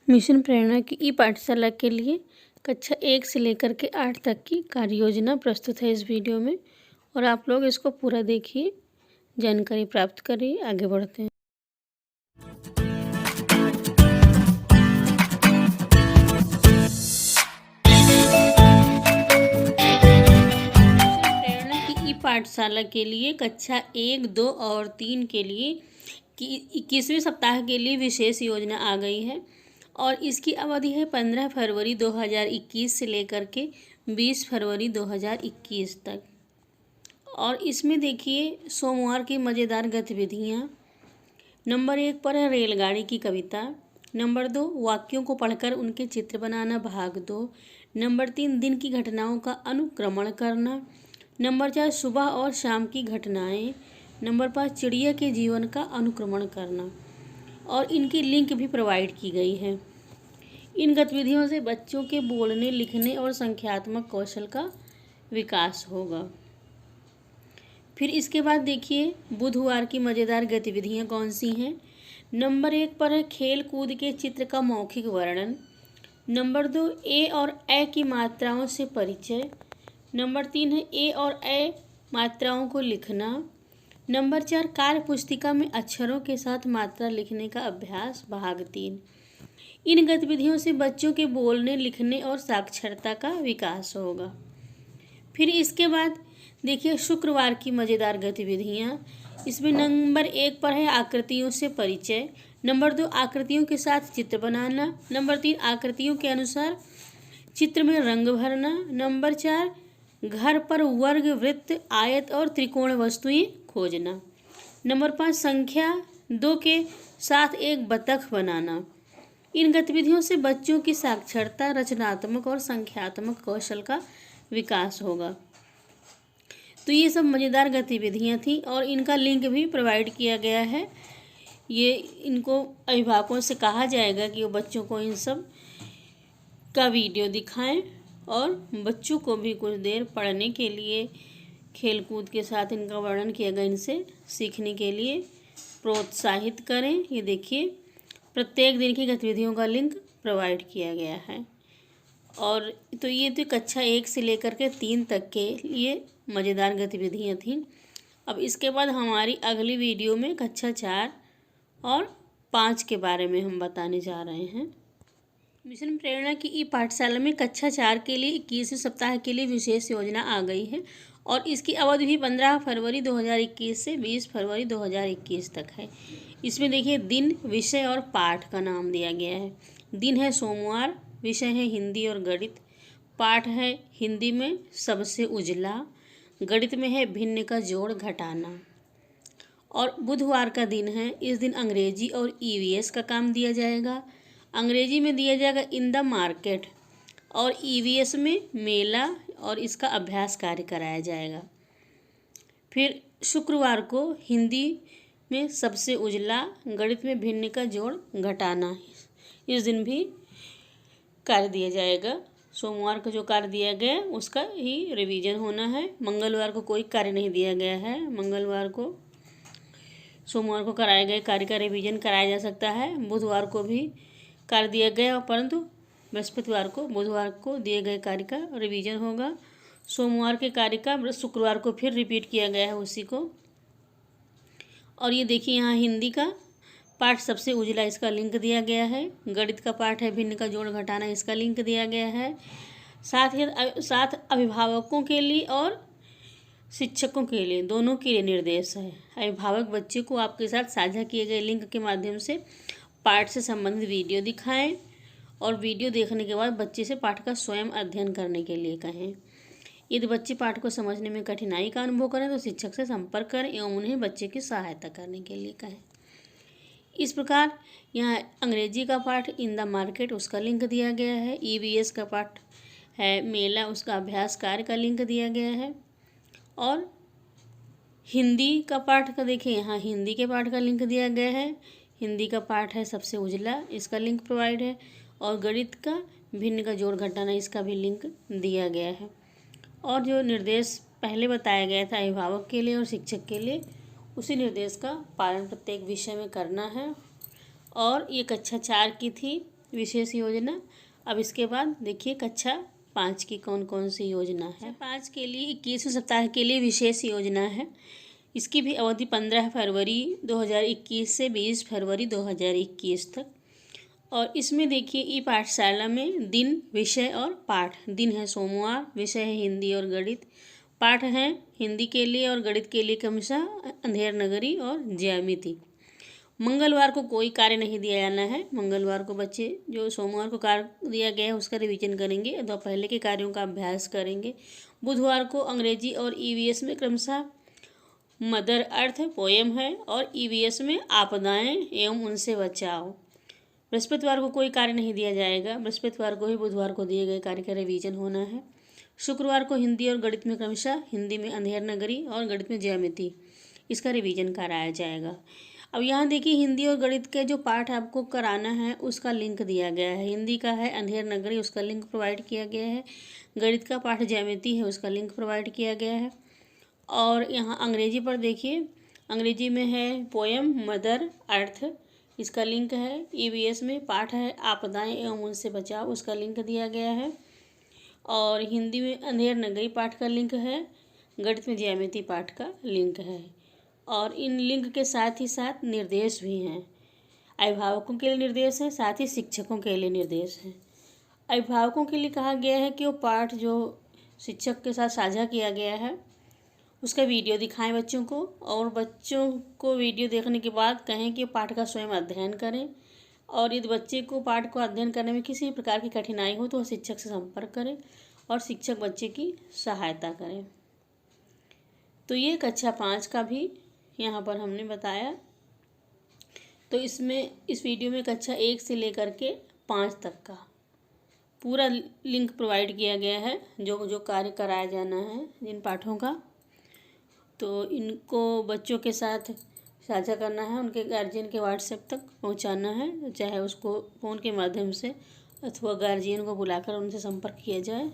Mission प्रेरणा की ई पाठशाला के लिए कक्षा 1 से लेकर के 8 तक की कार्य योजना प्रस्तुत है इस वीडियो में। और आप लोग इसको पूरा देखिए, जानकारी प्राप्त करिए। आगे बढ़ते हैं। मिशन प्रेरणा की ई पाठशाला के लिए कक्षा 1, 2 और 3 के लिए 21वें सप्ताह के लिए विशेष योजना आ गई है। और इसकी अवधि है 15 फरवरी 2021 से लेकर के 20 फरवरी 2021 तक। और इसमें देखिए सोमवार की मज़ेदार गतिविधियाँ। नंबर 1 पर है रेलगाड़ी की कविता। नंबर 2 वाक्यों को पढ़कर उनके चित्र बनाना भाग 2। नंबर 3 दिन की घटनाओं का अनुक्रमण करना। नंबर 4 सुबह और शाम की घटनाएं। नंबर 5 चिड़िया के जीवन का अनुक्रमण करना। और इनकी लिंक भी प्रोवाइड की गई है। इन गतिविधियों से बच्चों के बोलने, लिखने और संख्यात्मक कौशल का विकास होगा। फिर इसके बाद देखिए बुधवार की मज़ेदार गतिविधियां कौन सी हैं। नंबर 1 पर है खेल कूद के चित्र का मौखिक वर्णन। नंबर 2 ए और ए की मात्राओं से परिचय। नंबर 3 है ए और ए मात्राओं को लिखना। नंबर 4 कार्य पुस्तिका में अक्षरों के साथ मात्रा लिखने का अभ्यास भाग 3। इन गतिविधियों से बच्चों के बोलने, लिखने और साक्षरता का विकास होगा। फिर इसके बाद देखिए शुक्रवार की मज़ेदार गतिविधियाँ। इसमें नंबर 1 पर है आकृतियों से परिचय। नंबर 2 आकृतियों के साथ चित्र बनाना। नंबर 3 आकृतियों के अनुसार चित्र में रंग भरना। नंबर 4 घर पर वर्ग, वृत्त, आयत और त्रिकोण वस्तुएं खोजना। नंबर 5 संख्या 2 के साथ एक बतख बनाना। इन गतिविधियों से बच्चों की साक्षरता, रचनात्मक और संख्यात्मक कौशल का विकास होगा। तो ये सब मज़ेदार गतिविधियाँ थी और इनका लिंक भी प्रोवाइड किया गया है। ये इनको अभिभावकों से कहा जाएगा कि वो बच्चों को इन सब का वीडियो दिखाएं और बच्चों को भी कुछ देर पढ़ने के लिए, खेलकूद के साथ इनका वर्णन किया गया, इनसे सीखने के लिए प्रोत्साहित करें। ये देखिए प्रत्येक दिन की गतिविधियों का लिंक प्रोवाइड किया गया है। और तो ये तो कक्षा 1 से लेकर के 3 तक के लिए मज़ेदार गतिविधियाँ थीं। अब इसके बाद हमारी अगली वीडियो में कक्षा 4 और 5 के बारे में हम बताने जा रहे हैं। मिशन प्रेरणा की ई पाठशाला में कक्षा 4 के लिए 21वें सप्ताह के लिए विशेष योजना आ गई है। और इसकी अवधि भी 15 फरवरी 2021 से 20 फरवरी 2021 तक है। इसमें देखिए दिन, विषय और पाठ का नाम दिया गया है। दिन है सोमवार, विषय है हिंदी और गणित, पाठ है हिंदी में सबसे उजला, गणित में है भिन्न का जोड़ घटाना। और बुधवार का दिन है, इस दिन अंग्रेजी और ईवीएस का काम दिया जाएगा। अंग्रेजी में दिया जाएगा इन द मार्केट और ईवीएस में मेला और इसका अभ्यास कार्य कराया जाएगा। फिर शुक्रवार को हिंदी में सबसे उजला, गणित में भिन्न का जोड़ घटाना, इस दिन भी कार्य दिया जाएगा। सोमवार को जो कार्य दिया गया उसका ही रिवीजन होना है। मंगलवार को कोई कार्य नहीं दिया गया है। मंगलवार को, सोमवार को कराए गए कार्य का रिवीजन कराया जा सकता है। बुधवार को भी कार्य दिया गया, परंतु बृहस्पतिवार को, बुधवार को दिए गए कार्य का रिवीजन होगा। सोमवार के कार्य का शुक्रवार को फिर रिपीट किया गया है उसी को। और ये देखिए यहाँ हिंदी का पाठ सबसे उजला, इसका लिंक दिया गया है। गणित का पाठ है भिन्न का जोड़ घटाना, इसका लिंक दिया गया है। साथ अभिभावकों के लिए और शिक्षकों के लिए, दोनों के लिए निर्देश है। अभिभावक बच्चे को आपके साथ साझा किए गए लिंक के माध्यम से पाठ से संबंधित वीडियो दिखाएं और वीडियो देखने के बाद बच्चे से पाठ का स्वयं अध्ययन करने के लिए कहें। यदि बच्चे पाठ को समझने में कठिनाई का अनुभव करें तो शिक्षक से संपर्क करें एवं उन्हें बच्चे की सहायता करने के लिए कहें। इस प्रकार यहाँ अंग्रेजी का पाठ इन द मार्केट, उसका लिंक दिया गया है। ईवीएस का पाठ है मेला, उसका अभ्यास कार्य का लिंक दिया गया है। और हिंदी का पाठ का देखिए यहाँ हिंदी के पाठ का लिंक दिया गया है। हिंदी का पाठ है सबसे उजला, इसका लिंक प्रोवाइड है। और गणित का भिन्न का जोड़ घटाना, इसका भी लिंक दिया गया है। और जो निर्देश पहले बताया गया था अभिभावक के लिए और शिक्षक के लिए, उसी निर्देश का पालन प्रत्येक विषय में करना है। और ये कक्षा 4 की थी। विशेष योजना। अब इसके बाद देखिए कक्षा 5 की कौन कौन सी योजना है। 5 के लिए 21वें सप्ताह के लिए विशेष योजना है। इसकी भी अवधि 15 फरवरी 2021 से 20 फरवरी 2021 तक। और इसमें देखिए ई पाठशाला में दिन, विषय और पाठ। दिन है सोमवार, विषय है हिंदी और गणित, पाठ है हिंदी के लिए और गणित के लिए क्रमशः अंधेर नगरी और ज्यामिति। मंगलवार को कोई कार्य नहीं दिया जाना है। मंगलवार को बच्चे जो सोमवार को कार्य दिया गया है उसका रिवीजन करेंगे अथवा पहले के कार्यों का अभ्यास करेंगे। बुधवार को अंग्रेजी और ईवीएस में क्रमशः मदर अर्थ पोएम है और ईवीएस में आपदाएं एवं उनसे बचाव। बृहस्पतिवार को कोई कार्य नहीं दिया जाएगा। बृहस्पतिवार को ही बुधवार को दिए गए कार्य का रिवीजन होना है। शुक्रवार को हिंदी और गणित में क्रमशः हिंदी में अंधेर नगरी और गणित में ज्यामिति, इसका रिवीजन कराया जाएगा। अब यहाँ देखिए हिंदी और गणित के जो पाठ आपको कराना है उसका लिंक दिया गया है। हिंदी का है अंधेर नगरी, उसका लिंक प्रोवाइड किया गया है। गणित का पाठ ज्यामिति है, उसका लिंक प्रोवाइड किया गया है। और यहाँ अंग्रेजी पर देखिए, अंग्रेजी में है पोएम मदर अर्थ, इसका लिंक है। ईवीएस में पाठ है आपदाएं एवं उनसे बचाव, उसका लिंक दिया गया है। और हिंदी में अंधेर नगरी पाठ का लिंक है। गणित में ज्यामिति पाठ का लिंक है। और इन लिंक के साथ ही साथ निर्देश भी हैं। अभिभावकों के लिए निर्देश है, साथ ही शिक्षकों के लिए निर्देश है। अभिभावकों के लिए कहा गया है कि वो पाठ जो शिक्षक के साथ साझा किया गया है उसका वीडियो दिखाएं बच्चों को, और बच्चों को वीडियो देखने के बाद कहें कि पाठ का स्वयं अध्ययन करें। और यदि बच्चे को पाठ को अध्ययन करने में किसी प्रकार की कठिनाई हो तो वह शिक्षक से संपर्क करें और शिक्षक बच्चे की सहायता करें। तो ये कक्षा 5 का भी यहाँ पर हमने बताया। तो इसमें इस वीडियो में कक्षा 1 से लेकर के 5 तक का पूरा लिंक प्रोवाइड किया गया है, जो जो कार्य कराया जाना है जिन पाठों का। तो इनको बच्चों के साथ साझा करना है, उनके गार्जियन के व्हाट्सएप तक पहुंचाना है, चाहे उसको फ़ोन के माध्यम से अथवा गार्जियन को बुलाकर उनसे संपर्क किया जाए।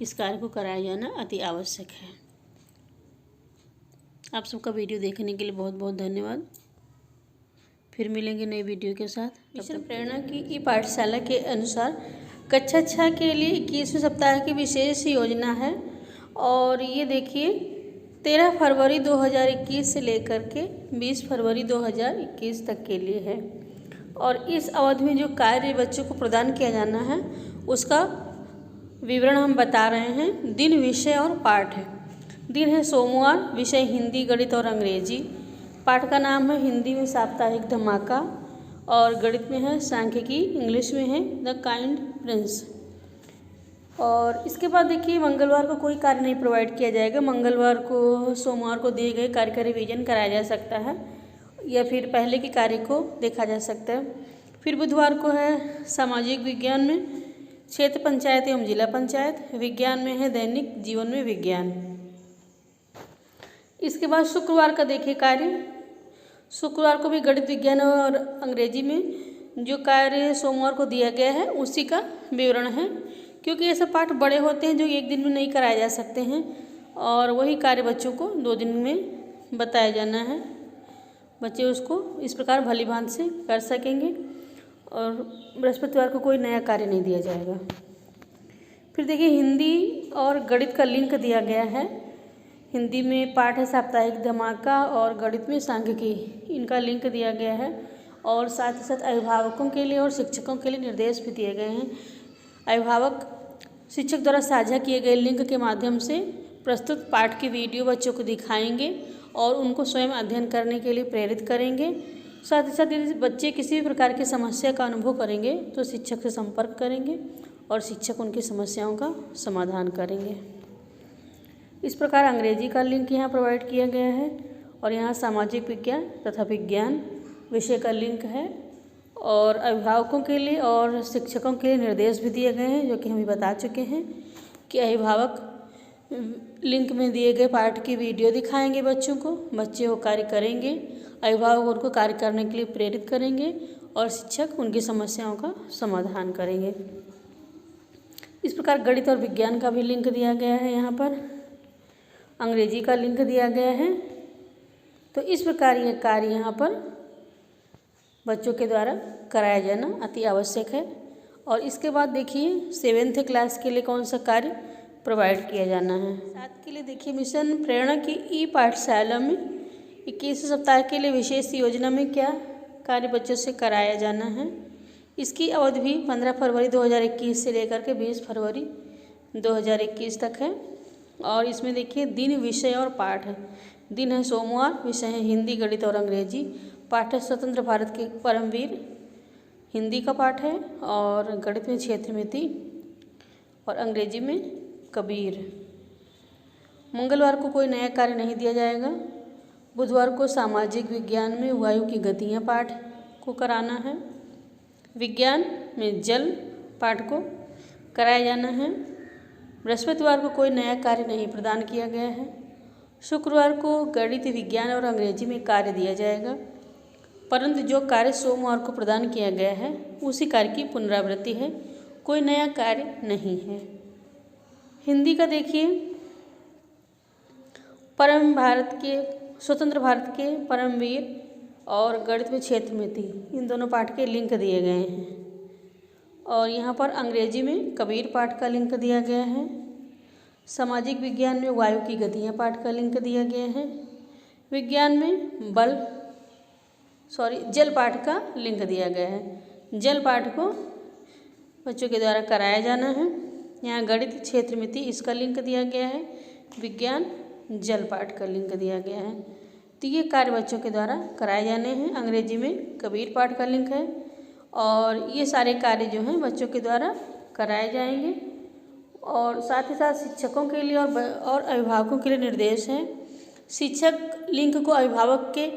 इस कार्य को कराया जाना अति आवश्यक है। आप सबका वीडियो देखने के लिए बहुत बहुत धन्यवाद। फिर मिलेंगे नई वीडियो के साथ। मिशन प्रेरणा की ई पाठशाला के अनुसार कक्षा 6 के लिए 21वें सप्ताह की विशेष योजना है। और ये देखिए 13 फरवरी 2021 से लेकर के 20 फरवरी 2021 तक के लिए है। और इस अवधि में जो कार्य बच्चों को प्रदान किया जाना है उसका विवरण हम बता रहे हैं। दिन, विषय और पाठ है। दिन है सोमवार, विषय हिंदी, गणित और अंग्रेजी, पाठ का नाम है हिंदी में साप्ताहिक धमाका और गणित में है सांख्यिकी, इंग्लिश में है द काइंड प्रिंस। और इसके बाद देखिए मंगलवार को कोई कार्य नहीं प्रोवाइड किया जाएगा। मंगलवार को, सोमवार को दिए गए कार्य का रिवीजन कराया जा सकता है या फिर पहले के कार्य को देखा जा सकता है। फिर बुधवार को है सामाजिक विज्ञान में क्षेत्र पंचायत एवं जिला पंचायत, विज्ञान में है दैनिक जीवन में विज्ञान। इसके बाद शुक्रवार का देखिए कार्य, शुक्रवार को भी गणित, विज्ञान और अंग्रेजी में जो कार्य सोमवार को दिया गया है उसी का विवरण है, क्योंकि ये सब पाठ बड़े होते हैं जो एक दिन में नहीं कराए जा सकते हैं और वही कार्य बच्चों को 2 दिन में बताया जाना है। बच्चे उसको इस प्रकार भली भांति से कर सकेंगे और बृहस्पतिवार को कोई नया कार्य नहीं दिया जाएगा। फिर देखिए हिंदी और गणित का लिंक दिया गया है। हिंदी में पाठ है साप्ताहिक धमाका और गणित में सांख्यिकी, इनका लिंक दिया गया है। और साथ ही साथ अभिभावकों के लिए और शिक्षकों के लिए निर्देश भी दिए गए हैं। अभिभावक शिक्षक द्वारा साझा किए गए लिंक के माध्यम से प्रस्तुत पाठ की वीडियो बच्चों को दिखाएंगे और उनको स्वयं अध्ययन करने के लिए प्रेरित करेंगे। साथ ही साथ यदि बच्चे किसी भी प्रकार की समस्या का अनुभव करेंगे तो शिक्षक से संपर्क करेंगे और शिक्षक उनकी समस्याओं का समाधान करेंगे। इस प्रकार अंग्रेजी का लिंक यहाँ प्रोवाइड किया गया है और यहाँ सामाजिक विज्ञान तथा विज्ञान विषय का लिंक है। और अभिभावकों के लिए और शिक्षकों के लिए निर्देश भी दिए गए हैं, जो कि हम भी बता चुके हैं कि अभिभावक लिंक में दिए गए पाठ की वीडियो दिखाएंगे बच्चों को, बच्चे वो कार्य करेंगे, अभिभावक उनको कार्य करने के लिए प्रेरित करेंगे और शिक्षक उनकी समस्याओं का समाधान करेंगे। इस प्रकार गणित और विज्ञान का भी लिंक दिया गया है, यहाँ पर अंग्रेजी का लिंक दिया गया है। तो इस प्रकार यह कार्य यहाँ पर बच्चों के द्वारा कराया जाना अति आवश्यक है। और इसके बाद देखिए 7th क्लास के लिए कौन सा कार्य प्रोवाइड किया जाना है। 7 के लिए देखिए मिशन प्रेरणा की ई पाठशाला में 21वें सप्ताह के लिए विशेष योजना में क्या कार्य बच्चों से कराया जाना है। इसकी अवधि भी 15 फरवरी 2021 से लेकर के 20 फरवरी 2021 तक है। और इसमें देखिए दिन, विषय और पाठ है। दिन है सोमवार, विषय है हिंदी, गणित और अंग्रेजी, पाठ है स्वतंत्र भारत के परमवीर, हिंदी का पाठ है, और गणित में क्षेत्र में थी और अंग्रेजी में कबीर। मंगलवार को कोई नया कार्य नहीं दिया जाएगा। बुधवार को सामाजिक विज्ञान में वायु की गतियाँ पाठ को कराना है। विज्ञान में जल पाठ को कराया जाना है। बृहस्पतिवार को कोई नया कार्य नहीं प्रदान किया गया है। शुक्रवार को गणित, विज्ञान और अंग्रेजी में कार्य दिया जाएगा, परंतु जो कार्य सोमवार को प्रदान किया गया है उसी कार्य की पुनरावृत्ति है, कोई नया कार्य नहीं है। हिंदी का देखिए स्वतंत्र भारत के परमवीर और गणित में क्षेत्र में थी, इन दोनों पाठ के लिंक दिए गए हैं। और यहाँ पर अंग्रेजी में कबीर पाठ का लिंक दिया गया है। सामाजिक विज्ञान में वायु की गतियाँ पाठ का लिंक दिया गया है। विज्ञान में जल पाठ का लिंक दिया गया है। जल पाठ को बच्चों के द्वारा कराया जाना है। यहाँ गणित क्षेत्र में थी, इसका लिंक दिया गया है। विज्ञान जल पाठ का लिंक दिया गया है। तो ये कार्य बच्चों के द्वारा कराए जाने हैं। अंग्रेजी में कबीर पाठ का लिंक है और ये सारे कार्य जो हैं बच्चों के द्वारा कराए जाएंगे। और साथ ही साथ शिक्षकों के लिए और अभिभावकों के लिए निर्देश हैं। शिक्षक लिंक को अभिभावक के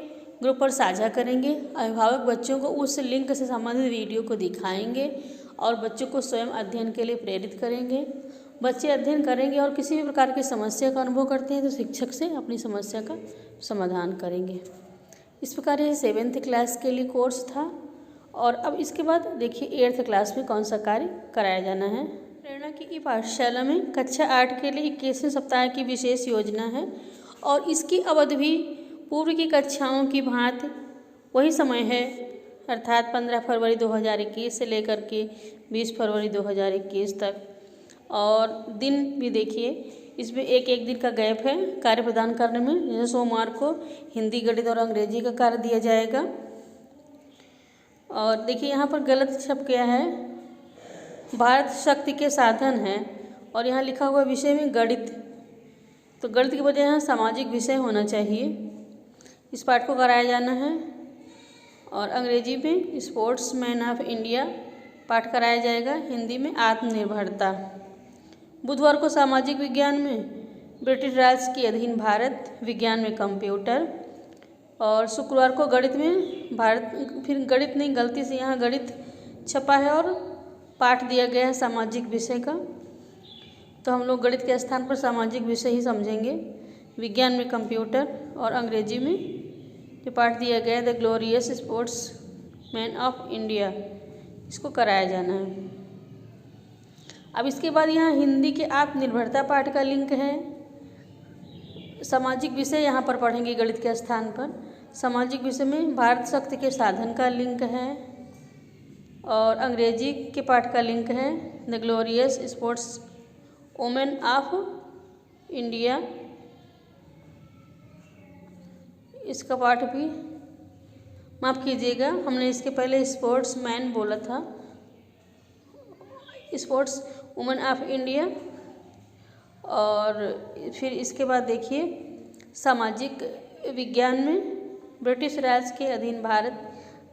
ग्रुप पर साझा करेंगे। अभिभावक बच्चों को उस लिंक से संबंधित वीडियो को दिखाएंगे और बच्चों को स्वयं अध्ययन के लिए प्रेरित करेंगे। बच्चे अध्ययन करेंगे और किसी भी प्रकार की समस्या का अनुभव करते हैं तो शिक्षक से अपनी समस्या का समाधान करेंगे। इस प्रकार ये 7th क्लास के लिए कोर्स था। और अब इसके बाद देखिए 8th क्लास में कौन सा कार्य कराया जाना है। प्रेरणा की ई पाठशाला में कक्षा 8 के लिए 21वें सप्ताह की विशेष योजना है और इसकी अवधि भी पूर्व की कक्षाओं की भांति वही समय है, अर्थात 15 फरवरी 2021 से लेकर के 20 फरवरी 2021 तक। और दिन भी देखिए इसमें एक दिन का गैप है कार्य प्रदान करने में। जैसे सोमवार को हिंदी, गणित और अंग्रेजी का कार्य दिया जाएगा। और देखिए यहाँ पर गलत छप गया है, भारत शक्ति के साधन है और यहाँ लिखा हुआ विषय में गणित, तो गणित की बजाय यहाँ सामाजिक विषय होना चाहिए। इस पाठ को कराया जाना है। और अंग्रेजी में स्पोर्ट्समैन ऑफ इंडिया पाठ कराया जाएगा। हिंदी में आत्मनिर्भरता। बुधवार को सामाजिक विज्ञान में ब्रिटिश राज के अधीन भारत, विज्ञान में कंप्यूटर। और शुक्रवार को गणित में फिर गणित नहीं, गलती से यहाँ गणित छपा है और पाठ दिया गया है सामाजिक विषय का, तो हम लोग गणित के स्थान पर सामाजिक विषय ही समझेंगे। विज्ञान में कंप्यूटर और अंग्रेजी में जो पाठ दिया गया है the glorious sportsman of India, इसको कराया जाना है। अब इसके बाद यहाँ हिंदी के आत्मनिर्भरता पाठ का लिंक है। सामाजिक विषय यहाँ पर पढ़ेंगे गणित के स्थान पर। सामाजिक विषय में भारत शक्ति के साधन का लिंक है और अंग्रेजी के पाठ का लिंक है the glorious sports women of India, इसका पाठ भी माफ़ कीजिएगा, हमने इसके पहले स्पोर्ट्स मैन बोला था, स्पोर्ट्स वुमेन ऑफ इंडिया। और फिर इसके बाद देखिए सामाजिक विज्ञान में ब्रिटिश राज के अधीन भारत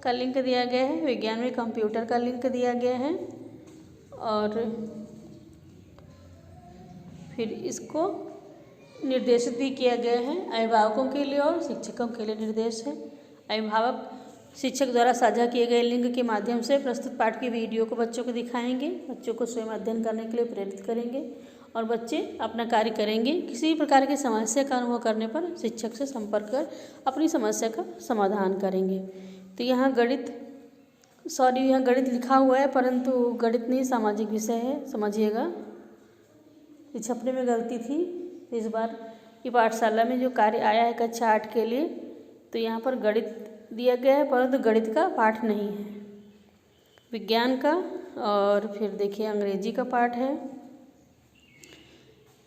का लिंक दिया गया है। विज्ञान में कंप्यूटर का लिंक दिया गया है और फिर इसको निर्देशित भी किया गया है। अभिभावकों के लिए और शिक्षकों के लिए निर्देश है। अभिभावक शिक्षक द्वारा साझा किए गए लिंक के माध्यम से प्रस्तुत पाठ की वीडियो को बच्चों को दिखाएंगे, बच्चों को स्वयं अध्ययन करने के लिए प्रेरित करेंगे और बच्चे अपना कार्य करेंगे। किसी भी प्रकार की समस्या का अनुभव करने पर शिक्षक से संपर्क कर अपनी समस्या का समाधान करेंगे। तो यहाँ गणित लिखा हुआ है परंतु गणित नहीं सामाजिक विषय है, समझिएगा, छपने में गलती थी। इस बार की पाठशाला में जो कार्य आया है कक्षा 8 के लिए, तो यहाँ पर गणित दिया गया है परंतु गणित का पाठ नहीं है। विज्ञान का और फिर देखिए अंग्रेजी का पार्ट है,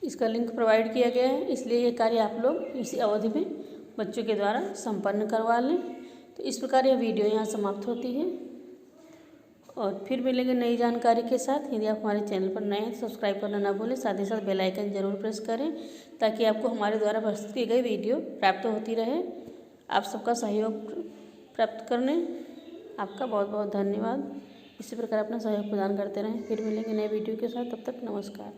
इसका लिंक प्रोवाइड किया गया है, इसलिए ये कार्य आप लोग इसी अवधि में बच्चों के द्वारा संपन्न करवा लें। तो इस प्रकार यह वीडियो यहाँ समाप्त होती है और फिर मिलेंगे नई जानकारी के साथ। यदि आप हमारे चैनल पर नए हैं तो सब्सक्राइब करना ना भूलें, साथ ही साथ बेल आइकन जरूर प्रेस करें ताकि आपको हमारे द्वारा प्रस्तुत की गई वीडियो प्राप्त होती रहे। आप सबका सहयोग प्राप्त करने आपका बहुत बहुत धन्यवाद। इसी प्रकार अपना सहयोग प्रदान करते रहें। फिर मिलेंगे नए वीडियो के साथ, तब तक नमस्कार।